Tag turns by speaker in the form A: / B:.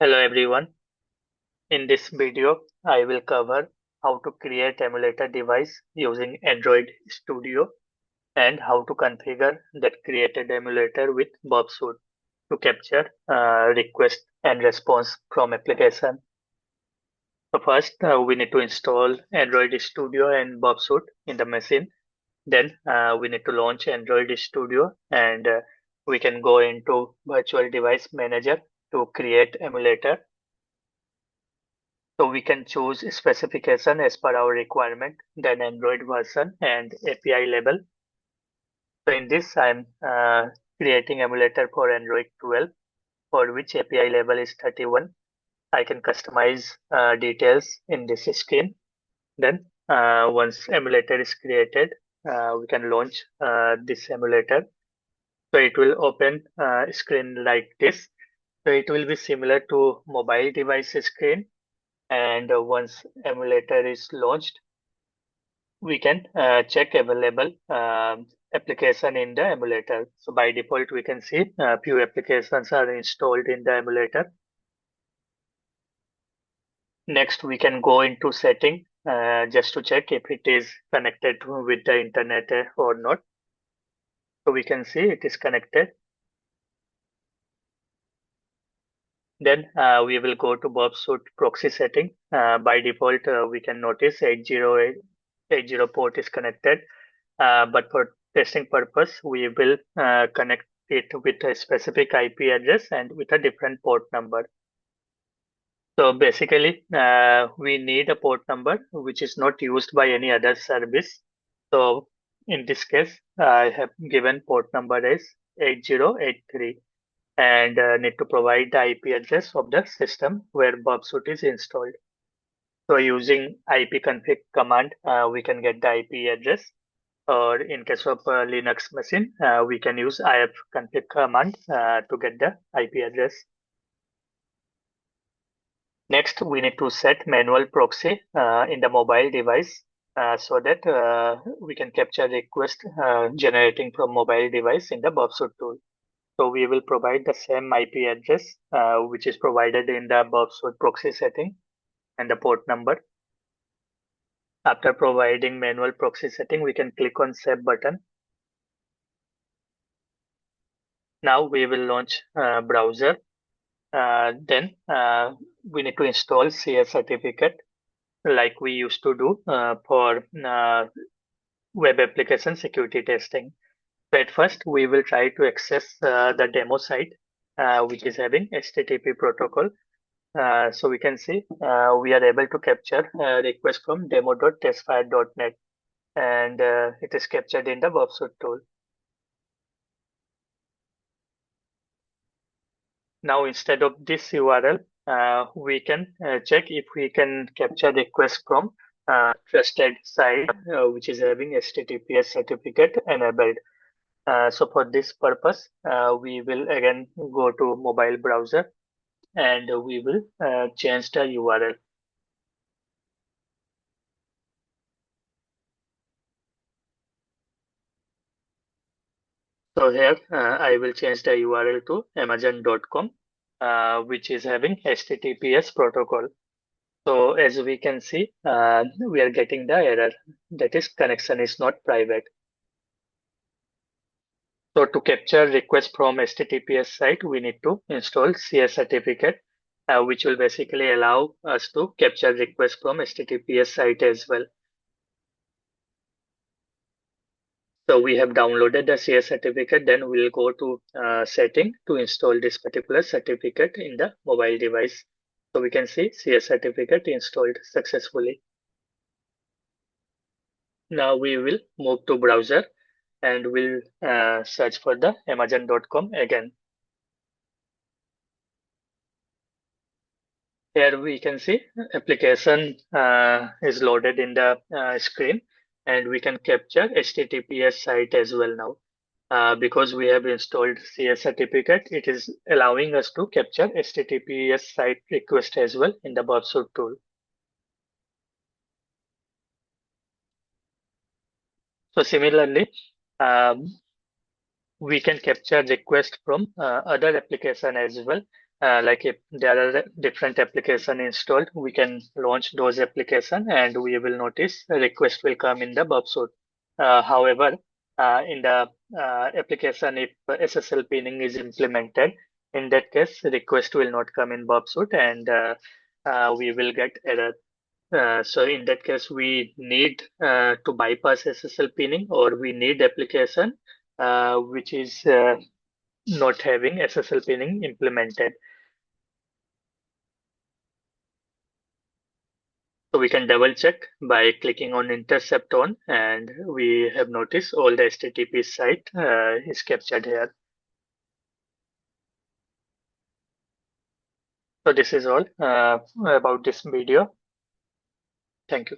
A: Hello everyone. In this video, I will cover how to create emulator device using Android Studio and how to configure that created emulator with Burp Suite to capture request and response from application. So first, we need to install Android Studio and Burp Suite in the machine. Then we need to launch Android Studio and we can go into Virtual Device Manager to create emulator. So we can choose specification as per our requirement, then Android version and API label. So in this, I'm creating emulator for Android 12, for which API label is 31. I can customize details in this screen. Then once emulator is created, we can launch this emulator. So it will open a screen like this. So it will be similar to mobile device screen. And once emulator is launched, we can check available application in the emulator. So by default, we can see few applications are installed in the emulator. Next, we can go into setting just to check if it is connected with the internet or not. So we can see it is connected. Then we will go to Burp Suite proxy setting. By default, we can notice 80880 port is connected. But for testing purpose, we will connect it with a specific IP address and with a different port number. So basically, we need a port number which is not used by any other service. So in this case, I have given port number as 8083 and need to provide the IP address of the system where Burp Suite is installed. So using ipconfig command, we can get the IP address, or in case of Linux machine, we can use ifconfig command to get the IP address. Next, we need to set manual proxy in the mobile device so that we can capture request generating from mobile device in the Burp Suite tool. So we will provide the same IP address which is provided in the Burp Suite proxy setting and the port number. After providing manual proxy setting, we can click on Save button. Now we will launch browser. Then we need to install CS certificate like we used to do for web application security testing. So at first, we will try to access the demo site, which is having HTTP protocol. So we can see we are able to capture a request from demo.testfire.net, and it is captured in the Burp Suite tool. Now, instead of this URL, we can check if we can capture request from trusted site, which is having HTTPS certificate enabled. So for this purpose, we will again go to mobile browser and we will change the URL. So here I will change the URL to amazon.com, which is having HTTPS protocol. So as we can see, we are getting the error, that is connection is not private. So to capture request from HTTPS site, we need to install CS certificate, which will basically allow us to capture request from HTTPS site as well. So we have downloaded the CS certificate, then we'll go to setting to install this particular certificate in the mobile device. So we can see CS certificate installed successfully. Now we will move to browser and we'll search for the amazon.com again. Here we can see application is loaded in the screen and we can capture HTTPS site as well now. Because we have installed CS certificate, it is allowing us to capture HTTPS site request as well in the Burp Suite tool. So similarly, we can capture request from other application as well. Like if there are different application installed, we can launch those application and we will notice a request will come in the burp suite. However, in the application, if SSL pinning is implemented, in that case, request will not come in burp suite and we will get error. So in that case, we need to bypass SSL pinning, or we need application which is not having SSL pinning implemented. So we can double check by clicking on intercept on, and we have noticed all the HTTP site is captured here. So this is all about this video. Thank you.